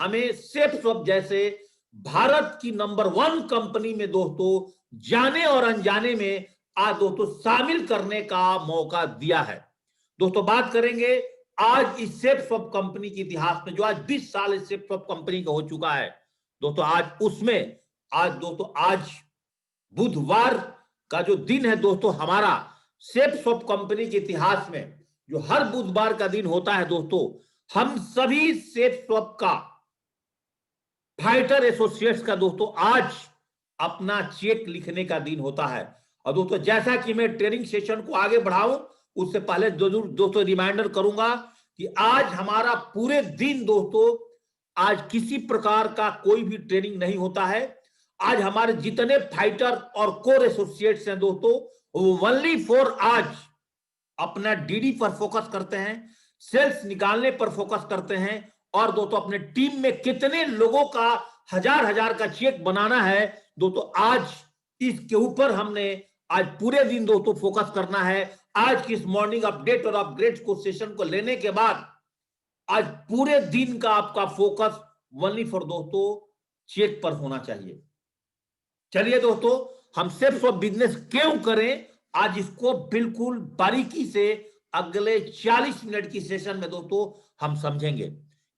हमें सेफस्वैप जैसे भारत की नंबर 1 कंपनी में दोस्तों जाने और अनजाने में आज दोस्तों शामिल करने का मौका दिया है। दोस्तों बात करेंगे आज इस सेफस्वैप कंपनी के इतिहास में, जो आज 20 साल इस सेफस्वैप कंपनी का हो चुका है दोस्तों। आज उसमें आज बुधवार का जो दिन है दोस्तों, हमारा सेफस्वैप कंपनी के इतिहास में जो हर बुधवार का दिन होता है दोस्तों, हम सभी सेफस्वैप का फाइटर एसोसिएट्स का दोस्तों आज अपना चेक लिखने का दिन होता है। और दोस्तों जैसा कि मैं ट्रेनिंग सेशन को आगे बढ़ाऊं, उससे पहले जरूर दोस्तों रिमाइंडर करूंगा कि आज हमारा पूरे दिन दोस्तों, आज किसी प्रकार का कोई भी ट्रेनिंग नहीं होता है। आज हमारे जितने फाइटर और कोर एसोसिएट्स हैं दोस्तों, वो ओनली फॉर आज अपना डीडी पर फोकस करते हैं, सेल्स निकालने पर फोकस करते हैं, और दोस्तों अपने टीम में कितने लोगों का हजार का चेक बनाना है दोस्तों, आज इसके ऊपर हमने आज पूरे दिन दोस्तों फोकस करना है। आज की इस मॉर्निंग अपडेट और अपग्रेड को सेशन को लेने के बाद आज पूरे दिन का आपका फोकस ओनली फॉर दोस्तों चेक पर होना चाहिए। चलिए दोस्तों, हम सेफस्वैप बिजनेस क्यों करें, आज इसको बिल्कुल बारीकी से अगले 40 मिनट की सेशन में दोस्तों हम समझेंगे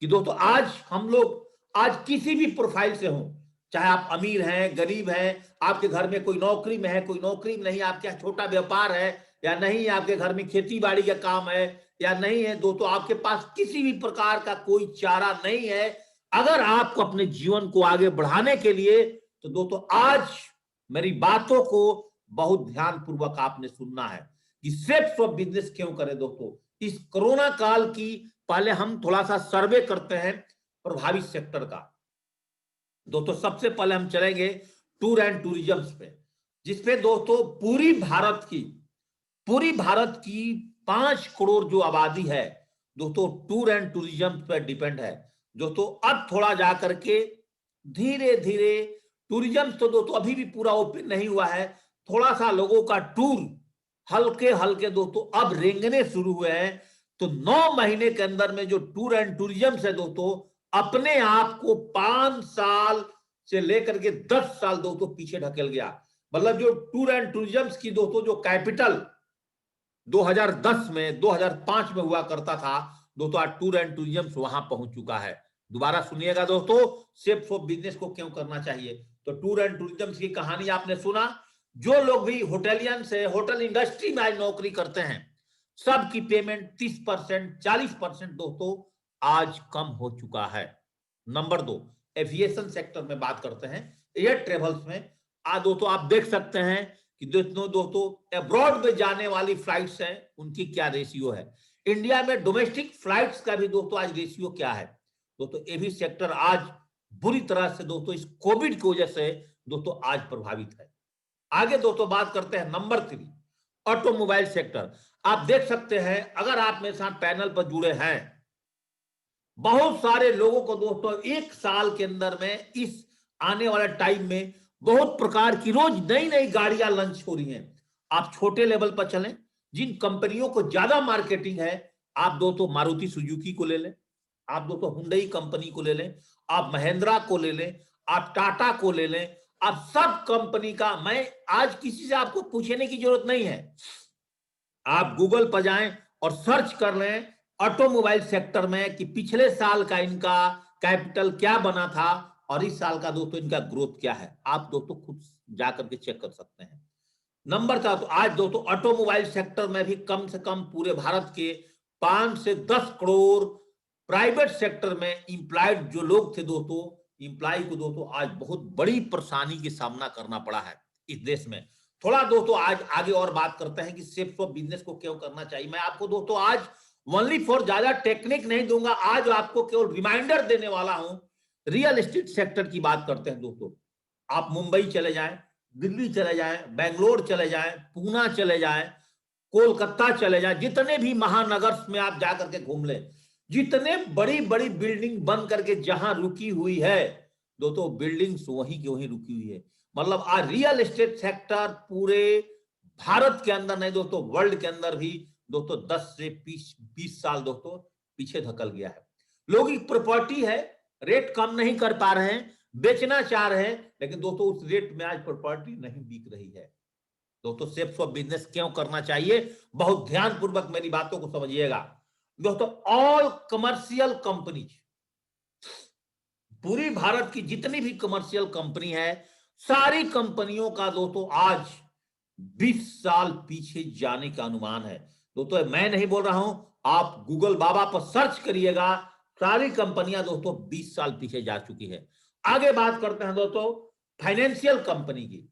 कि दोस्तों आज हम लोग आज किसी भी प्रोफाइल से हों, चाहे आप अमीर हैं, गरीब हैं, आपके घर में कोई नौकरी में है, कोई नौकरी में नहीं, आपके यहाँ छोटा व्यापार है या नहीं, आपके घर में खेती बाड़ी का काम है या नहीं है दोस्तों, आपके पास किसी भी प्रकार का कोई चारा नहीं है, अगर आपको अपने जीवन को आगे बढ़ाने के लिए, तो दोस्तों आज मेरी बातों को बहुत ध्यान पूर्वक आपने सुनना है कि सेफस्वैप बिजनेस क्यों करें। दोस्तों इस कोरोना काल की पहले हम थोड़ा सा सर्वे करते हैं प्रभावित सेक्टर का। दोस्तों सबसे पहले हम चलेंगे टूर एंड टूरिज्म पे, जिसपे दोस्तों पूरी भारत की 5 करोड़ जो आबादी है दोस्तों टूर एंड टूरिज्म पर डिपेंड है। दोस्तों अब थोड़ा जाकर के धीरे धीरे टूरिज्म तो दोस्तों अभी भी पूरा ओपन नहीं हुआ है, थोड़ा सा लोगों का टूर हल्के दोस्तों अब रेंगने शुरू हुए हैं। तो 9 महीने के अंदर में जो टूर एंड टूरिज्म है दोस्तों, अपने आप को 5 साल से लेकर के 10 साल दोस्तों पीछे ढकेल गया। मतलब जो टूर एंड टूरिज्म की दोस्तों जो कैपिटल 2010 में 2005 में हुआ करता था दोस्तों, आज टूर एंड टूरिज्म वहां पहुंच चुका है। दोबारा सुनिएगा दोस्तों, सेफस्वैप बिजनेस को क्यों करना चाहिए। तो टूर एंड टूरिज्म की कहानी आपने सुना, जो लोग भी होटेलियन से होटल इंडस्ट्री में आज नौकरी करते हैं, सबकी पेमेंट 30% 40% दोस्तों आज कम हो चुका है। नंबर 2, एविएशन सेक्टर में बात करते हैं, एयर ट्रेवल्स में आज दोस्तों आप देख सकते हैं कि दोस्तों अब्रॉड में जाने वाली फ्लाइट्स हैं, उनकी क्या रेशियो है, इंडिया में डोमेस्टिक फ्लाइट्स का भी दोस्तों आज रेशियो क्या है। दोस्तों ये भी सेक्टर आज बुरी तरह से दोस्तों इस कोविड की वजह से दोस्तों आज प्रभावित है। आगे दोस्तों बात करते हैं नंबर 3, ऑटोमोबाइल सेक्टर। आप देख सकते हैं, अगर आप मेरे साथ पैनल पर जुड़े हैं, बहुत सारे लोगों को दोस्तों 1 साल के अंदर में इस आने वाले टाइम में बहुत प्रकार की रोज नई नई गाड़ियां लॉन्च हो रही हैं। आप छोटे लेवल पर चलें, जिन कंपनियों को ज्यादा मार्केटिंग है, आप दोस्तों मारुति सुजुकी को ले लें, आप दोस्तों हुंडई कंपनी को ले लें, आप महिंद्रा को ले लें, आप टाटा को ले लें, आप सब कंपनी का, मैं आज किसी से आपको पूछने की जरूरत नहीं है, आप गूगल पर जाएं और सर्च कर लें ऑटोमोबाइल सेक्टर में कि पिछले साल का इनका कैपिटल क्या बना था और इस साल का दोस्तों इनका ग्रोथ क्या है। आप दोस्तों खुद जाकर के चेक कर सकते हैं। नंबर 4, तो आज दोस्तों ऑटोमोबाइल सेक्टर में भी कम से कम पूरे भारत के 5 से 10 करोड़ प्राइवेट सेक्टर में इंप्लॉयड जो लोग थे दोस्तों, इंप्लॉय को दोस्तों आज बहुत बड़ी परेशानी की सामना करना पड़ा है इस देश में। थोड़ा दोस्तों आज आगे और बात करते हैं कि सेफस्वैप बिजनेस को क्यों करना चाहिए। मैं आपको दोस्तों आज ओनली फॉर ज्यादा टेक्निक नहीं दूंगा, आज आपको केवल रिमाइंडर देने वाला हूं। रियल एस्टेट सेक्टर की बात करते हैं दोस्तों, आप मुंबई चले जाएं, दिल्ली चले जाएं, बेंगलोर चले जाएं, पूना चले जाएं, कोलकाता चले जाएं, जितने भी महानगर में आप जाकर के घूम लें, जितने बड़ी बड़ी बिल्डिंग बन करके जहां रुकी हुई है दोस्तों, बिल्डिंग्स वहीं की वहीं रुकी हुई है। मतलब आज रियल एस्टेट सेक्टर पूरे भारत के अंदर नहीं दोस्तों, वर्ल्ड के अंदर भी दोस्तों 10 से 20 साल दोस्तों पीछे धकल गया है। लोगों की प्रॉपर्टी है, रेट कम नहीं कर पा रहे हैं, बेचना चाह रहे हैं, लेकिन दोस्तों उस रेट में आज प्रॉपर्टी नहीं बिक रही है। दोस्तों सेफ्स ऑफ बिजनेस क्यों करना चाहिए, बहुत ध्यानपूर्वक मेरी बातों को समझिएगा। दोस्तों ऑल कमर्शियल कंपनीज, पूरी भारत की जितनी भी कमर्शियल कंपनी है, सारी कंपनियों का दोस्तों आज 20 साल पीछे जाने का अनुमान है। दोस्तों मैं नहीं बोल रहा हूं, आप गूगल बाबा पर सर्च करिएगा, सारी कंपनियां दोस्तों 20 साल पीछे जा चुकी है। आगे बात करते हैं दोस्तों फाइनेंशियल कंपनी की।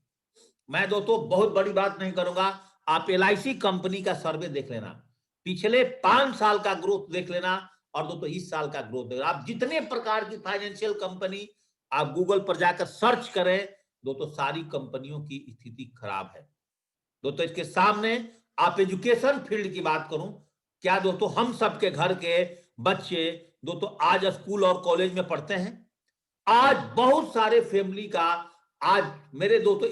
मैं दोस्तों बहुत बड़ी बात नहीं करूंगा, आप LIC कंपनी का सर्वे देख लेना, पिछले 5 साल का ग्रोथ देख लेना और दोस्तों इस साल का ग्रोथ देख लेना। आप जितने प्रकार की फाइनेंशियल कंपनी आप गूगल पर जाकर सर्च करें, दोस्तों सारी कंपनियों की स्थिति खराब है। दोस्तों इसके सामने आप एजुकेशन फील्ड की बात करूं, क्या दोस्तों हम सबके घर के बच्चे दोस्तों आज स्कूल और कॉलेज में पढ़ते हैं? आज बहुत सारे फैमिली का, आज मेरे दोस्तों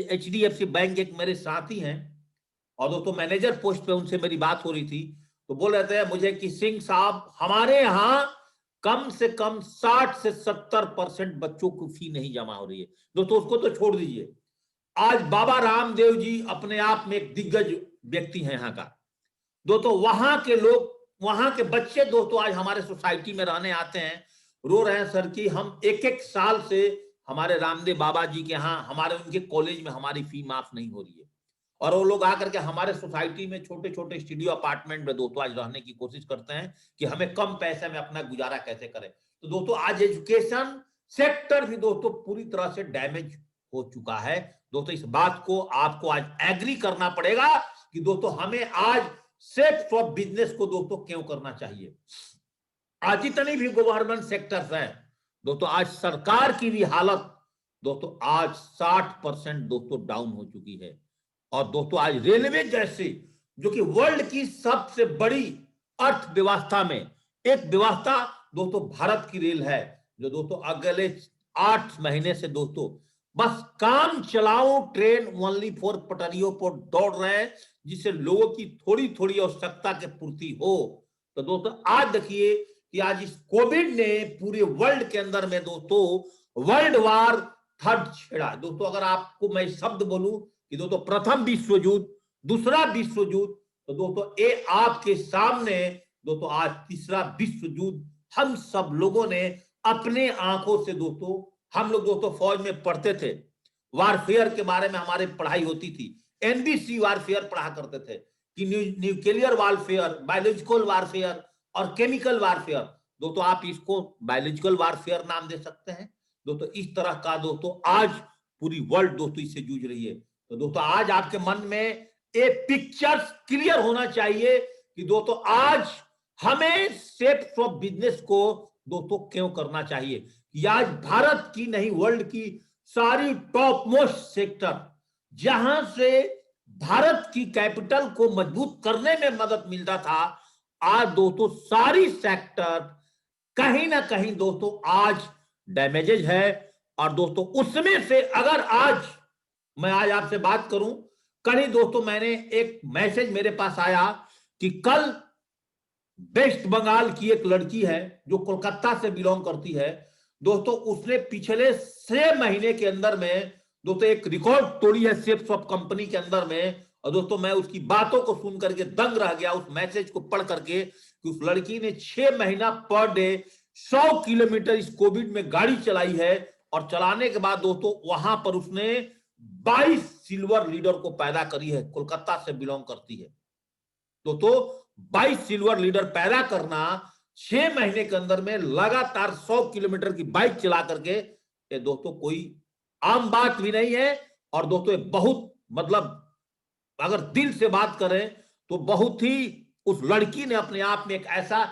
HDFC बैंक एक मेरे साथी हैं और दोस्तों मैनेजर पोस्ट पे उनसे मेरी बात हो रही थी, तो बोल रहे थे मुझे कि सिंह साहब हमारे यहाँ कम से कम 60 से 70% बच्चों की फी नहीं जमा हो रही है। दोस्तों उसको तो छोड़ दीजिए, आज बाबा रामदेव जी अपने आप में एक दिग्गज व्यक्ति हैं यहाँ का। दोस्तों वहां के लोग, वहां के बच्चे दोस्तों आज हमारे सोसाइटी में रहने आते हैं, रो रहे हैं सर कि हम एक साल से हमारे रामदेव बाबा जी के यहाँ, हमारे उनके कॉलेज में हमारी फी माफ नहीं हो रही है। और वो लोग आकर के हमारे सोसाइटी में छोटे छोटे स्टूडियो अपार्टमेंट में दोस्तों आज रहने की कोशिश करते हैं कि हमें कम पैसे में अपना गुजारा कैसे करें। तो दोस्तों आज एजुकेशन सेक्टर भी दोस्तों पूरी तरह से डैमेज हो चुका है। दोस्तों इस बात को आपको आज एग्री करना पड़ेगा कि दोस्तों हमें आज सेफ फॉर बिजनेस को दोस्तों क्यों करना चाहिए। आज जितनी भी गवर्नमेंट सेक्टर्स हैं दोस्तों, आज सरकार की भी हालत दोस्तों आज 60% दोस्तों डाउन हो चुकी है। और दोस्तों आज रेलवे जैसी, जो कि वर्ल्ड की सबसे बड़ी अर्थव्यवस्था में एक व्यवस्था दोस्तों भारत की रेल है, जो दोस्तों अगले 8 महीने से दोस्तों बस काम चलाओ ट्रेन ओनली फॉर पटरियों पर दौड़ रहे हैं, जिससे लोगों की थोड़ी थोड़ी आवश्यकता की पूर्ति हो। तो दोस्तों आज देखिए कि आज इस कोविड ने पूरे वर्ल्ड के अंदर में दोस्तों वर्ल्ड वार थर्ड छेड़ा। दोस्तों अगर आपको मैं शब्द बोलूं कि दोस्तों प्रथम विश्व युद्ध, दूसरा विश्व युद्ध, तो दोस्तों ये आपके सामने दोस्तों आज तीसरा विश्व युद्ध हम सब लोगों ने अपने आंखों से दोस्तों, हम लोग दोस्तों फौज में पढ़ते थे, वारफेयर के बारे में हमारी पढ़ाई होती थी, NBC वारफेयर पढ़ा करते थे कि न्यूक्लियर वारफेयर, बायोलॉजिकल वारफेयर और केमिकल वारफेयर। दोस्तों आप इसको बायोलॉजिकल वारफेयर नाम दे सकते हैं। दोस्तों इस तरह का दोस्तों आज पूरी वर्ल्ड दोस्तों इससे जूझ रही है। तो दोस्तों आज आपके मन में एक पिक्चर क्लियर होना चाहिए कि दोस्तों आज हमें सेफ फॉर बिजनेस को दोस्तों क्यों करना चाहिए कि आज भारत की नहीं वर्ल्ड की सारी टॉप मोस्ट सेक्टर, जहां से भारत की कैपिटल को मजबूत करने में मदद मिलता था, आज दोस्तों सारी सेक्टर कहीं ना कहीं दोस्तों आज डैमेजेज है। और दोस्तों उसमें से अगर आज मैं आज आपसे बात करूं, कल ही दोस्तों मैंने एक मैसेज मेरे पास आया कि कल वेस्ट बंगाल की एक लड़की है जो कोलकाता से बिलोंग करती है दोस्तों, उसने पिछले 6 महीने के अंदर में दोस्तों एक रिकॉर्ड तोड़ी है सेफ्स ऑफ कंपनी के अंदर में। और दोस्तों मैं उसकी बातों को सुन करके दंग रह गया, उस मैसेज को पढ़ करके, कि उस लड़की ने 6 महीना पर डे 100 किलोमीटर इस कोविड में गाड़ी चलाई है। और चलाने के बाद दोस्तों वहां पर उसने 22 सिल्वर लीडर को पैदा करी है, कोलकाता से बिलोंग करती है। दोस्तों 22 सिल्वर लीडर पैदा करना 6 महीने के अंदर में लगातार 100 किलोमीटर की बाइक चला करके, ये दोस्तों कोई आम बात भी नहीं है। और दोस्तों बहुत मतलब अगर दिल से बात करें तो बहुत ही उस लड़की ने अपने आप में एक ऐसा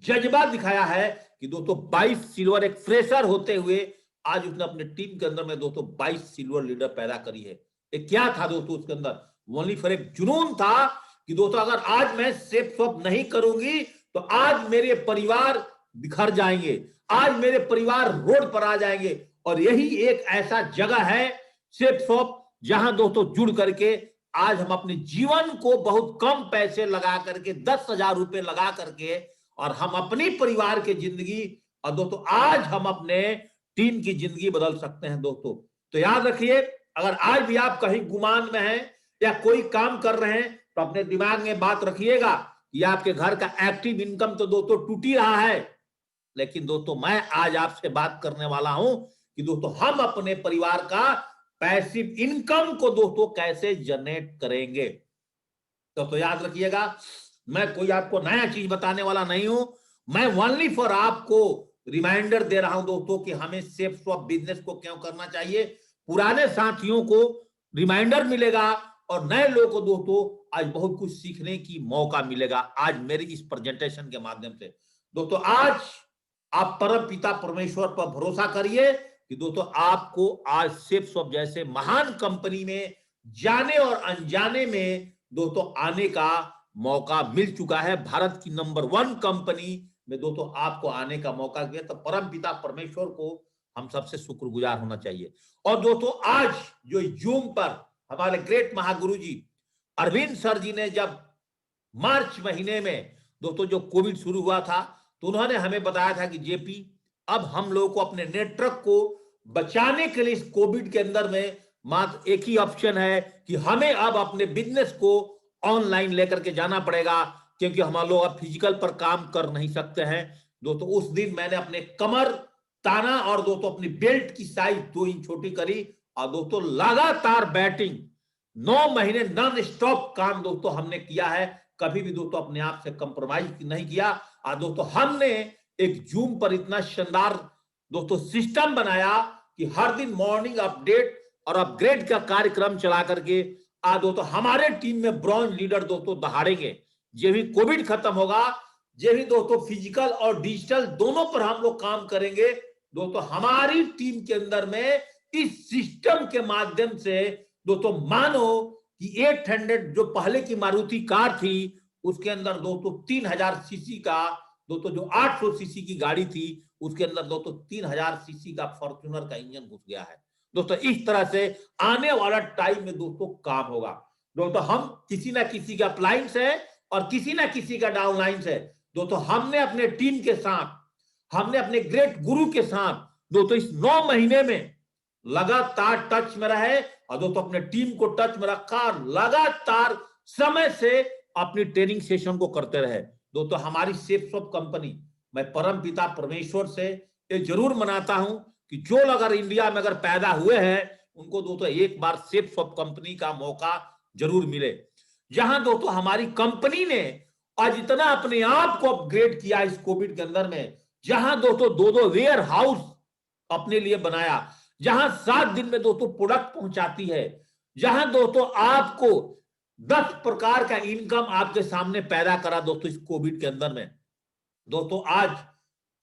जज्बा दिखाया है कि दोस्तों 22 सिल्वर, एक फ्रेशर होते हुए आज उसने अपने टीम के अंदर में दोस्तों 22 सिल्वर लीडर पैदा करी है। ये क्या था दोस्तों उसके अंदर, ओनली फॉर एक जुनून था कि दोस्तों अगर आज मैं सेफ स्वैप नहीं करूंगी तो आज मेरे परिवार बिखर जाएंगे, आज मेरे परिवार रोड पर आ जाएंगे। और यही एक ऐसा जगह है सेफ स्वैप, जहां दोस्तों जुड़ करके आज हम अपने जीवन को बहुत कम पैसे लगा करके 10,000 रुपए लगा करके और हम अपनी परिवार की जिंदगी और दोस्तों आज हम अपने टीम की जिंदगी बदल सकते हैं दोस्तों। तो याद रखिए, अगर आज भी आप कहीं गुमान में हैं या कोई काम कर रहे हैं तो अपने दिमाग में बात रखिएगा कि आपके घर का एक्टिव इनकम तो दोस्तों टूट ही रहा है, लेकिन दोस्तों मैं आज आपसे बात करने वाला हूं कि दोस्तों हम अपने परिवार का पैसिव इनकम को दोस्तों कैसे जनरेट करेंगे। तो याद रखिएगा, मैं कोई आपको नया चीज बताने वाला नहीं हूं, मैं ओनली फॉर आपको रिमाइंडर दे रहा हूं दोस्तों कि हमें सेफ स्वैप बिजनेस को क्यों करना चाहिए। पुराने साथियों को रिमाइंडर मिलेगा और नए लोगों को दोस्तों आज बहुत कुछ सीखने की मौका मिलेगा आज मेरी इस प्रेजेंटेशन के माध्यम से। दोस्तों आज आप परम पिता परमेश्वर पर भरोसा करिए कि दोस्तों आपको आज सेफ स्वैप जैसे महान कंपनी में जाने और अनजाने में दोस्तों आने का मौका मिल चुका है। भारत की नंबर 1 कंपनी में दोस्तों आपको आने का मौका दिया, तो परम पिता परमेश्वर को हम सबसे शुक्रगुजार होना चाहिए। और दोस्तों आज जो जूम पर हमारे ग्रेट महागुरु जी अरविंद सर जी ने जब मार्च महीने में दोस्तों जो कोविड शुरू हुआ था, तो उन्होंने हमें बताया था कि जेपी अब हम लोगों को अपने नेटवर्क को बचाने के लिए इस कोविड के अंदर में मात्र एक ही ऑप्शन है कि हमें अब अपने बिजनेस को ऑनलाइन लेकर के जाना पड़ेगा, क्योंकि हम लोग अब फिजिकल पर काम कर नहीं सकते हैं। दोस्तों उस दिन मैंने अपने कमर ताना और दोस्तों अपनी बेल्ट की साइज 2 इंच छोटी करी और दोस्तों लगातार बैटिंग 9 महीने नॉन स्टॉप काम दोस्तों हमने किया है, कभी भी दोस्तों अपने आप से कंप्रोमाइज नहीं किया। और दोस्तों हमने एक जूम पर इतना शानदार दोस्तों सिस्टम बनाया कि हर दिन मॉर्निंग अपडेट और अपग्रेड का कार्यक्रम चला करके आज दोस्तों हमारे टीम में ब्रॉन्ज लीडर दोस्तों दहाड़ेंगे। जे भी कोविड खत्म होगा, जे भी दोस्तों फिजिकल और डिजिटल दोनों पर हम लोग काम करेंगे, दोस्तों हमारी टीम के अंदर में इस सिस्टम के माध्यम से दोस्तों मानो कि 800 जो पहले की मारुति कार थी उसके अंदर दोस्तों 3000 सीसी का दोस्तों जो 800 सीसी की गाड़ी थी उसके अंदर दोस्तों 3000 सीसी का फॉर्च्यूनर का इंजन घुस गया है। दोस्तों इस तरह से आने वाला टाइम में दोस्तों काम होगा। दोस्तों हम किसी ना किसी का अप्लायंस है और किसी ना किसी का डाउनलाइन है। दोस्तों हमने अपने टीम के साथ, हमने अपने ग्रेट गुरु के साथ दोस्तों इस 9 महीने में लगातार टच में रहे और दोस्तों अपने टीम को टच में रखा और लगातार समय से अपनी ट्रेनिंग सेशन को करते रहे। दोस्तों हमारी सेफ स्वैप कंपनी, मैं परम पिता परमेश्वर से ये जरूर मनाता हूं कि जो अगर इंडिया में अगर पैदा हुए हैं उनको दोस्तों एक बार सेफ स्वैप कंपनी का मौका जरूर मिले, जहां दोस्तों हमारी कंपनी ने आज इतना अपने आप को अपग्रेड किया इस कोविड के अंदर में, जहां दोस्तों 2 वेयर हाउस अपने लिए बनाया, जहां 7 दिन में दोस्तों प्रोडक्ट पहुंचाती है, जहां दोस्तों आपको 10 प्रकार का इनकम आपके सामने पैदा करा दोस्तों इस कोविड के अंदर में। दोस्तों आज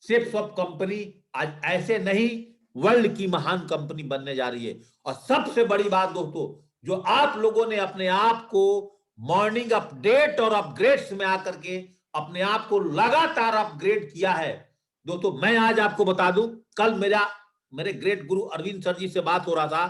सेफ स्वैप कंपनी आज ऐसे नहीं वर्ल्ड की महान कंपनी बनने जा रही है। और सबसे बड़ी बात दोस्तों, जो आप लोगों ने अपने आप को मॉर्निंग अपडेट और अपग्रेड्स में आकर के अपने आप को लगातार अपग्रेड किया है। दोस्तों मैं आज आपको बता दूं, कल मेरे ग्रेट गुरु अरविंद सर जी से बात हो रहा था।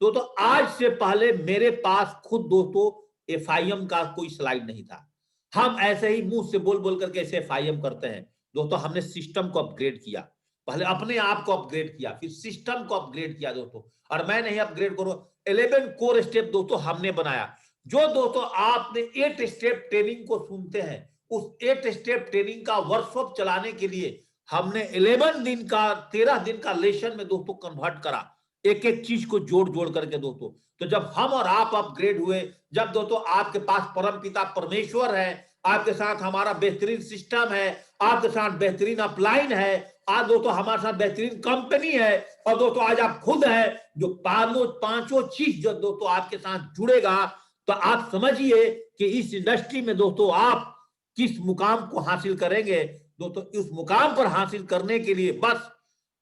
दोस्तों आज से पहले मेरे पास खुद दोस्तों FIM का कोई स्लाइड नहीं था। हम ऐसे ही मुंह से बोल बोल करके ऐसे FIM करते हैं। दोस्तों हमने सिस्टम को अपग्रेड किया, पहले अपने आप को अपग्रेड किया, फिर सिस्टम को अपग्रेड किया दोस्तों। और मैं नहीं अपग्रेड करूं, 11 कोर स्टेप दोस्तों हमने बनाया। जो दोस्तों आपने 8 स्टेप ट्रेनिंग को सुनते हैं, उस 8 स्टेप ट्रेनिंग का वर्कशॉप चलाने के लिए हमने 11 दिन का 13 दिन का लेसन में दोस्तों कन्वर्ट करा, एक एक चीज को जोड़ जोड़ करके दोस्तों। तो जब हम और आप अपग्रेड हुए, जब दोस्तों आपके पास परम पिता परमेश्वर है, आपके साथ हमारा बेहतरीन सिस्टम है, आपके साथ बेहतरीन अपलाइन है, आज दोस्तों हमारे साथ बेहतरीन कंपनी है, और दोस्तों आज आप खुद है जो पांचों चीज जो दोस्तों आपके साथ जुड़ेगा, तो आप समझिए कि इस इंडस्ट्री में दोस्तों आप किस मुकाम को हासिल करेंगे। दोस्तों इस मुकाम पर हासिल करने के लिए बस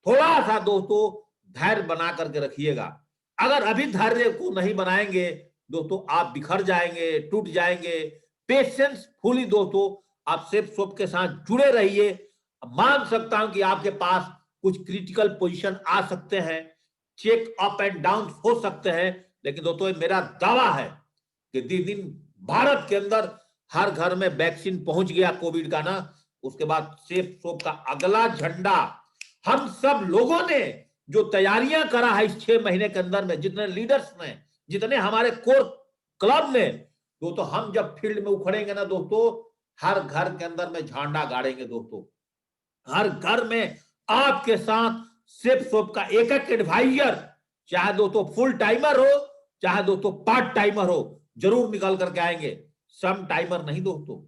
थोड़ा सा दोस्तों धैर्य बना करके रखिएगा। अगर अभी धैर्य को नहीं बनाएंगे दोस्तों आप बिखर जाएंगे, टूट जाएंगे। पेशेंस फुली दोस्तों आप सेफ स्वैप के साथ जुड़े रहिए। मान सकता हूं कि आपके पास कुछ क्रिटिकल पोजीशन आ सकते हैं, चेक अप एंड डाउन हो सकते हैं, लेकिन दोस्तों मेरा दावा है कि जिस दिन भारत के अंदर हर घर में वैक्सीन पहुंच गया कोविड का ना, उसके बाद सेफ स्वैप का अगला झंडा हम सब लोगों ने जो तैयारियां करा है इस 6 महीने के अंदर में, जितने लीडर्स ने, जितने हमारे कोर क्लब ने दोस्तों, हम जब फील्ड में उखड़ेंगे ना दोस्तों, हर घर के अंदर में झंडा गाड़ेंगे दोस्तों। हर घर में आपके साथ सिर्फ सोप का एक एक एडवाइजर, चाहे दोस्तों फुल टाइमर हो, चाहे दोस्तों पार्ट टाइमर हो, जरूर निकल करके आएंगे। सम टाइमर नहीं दोस्तों,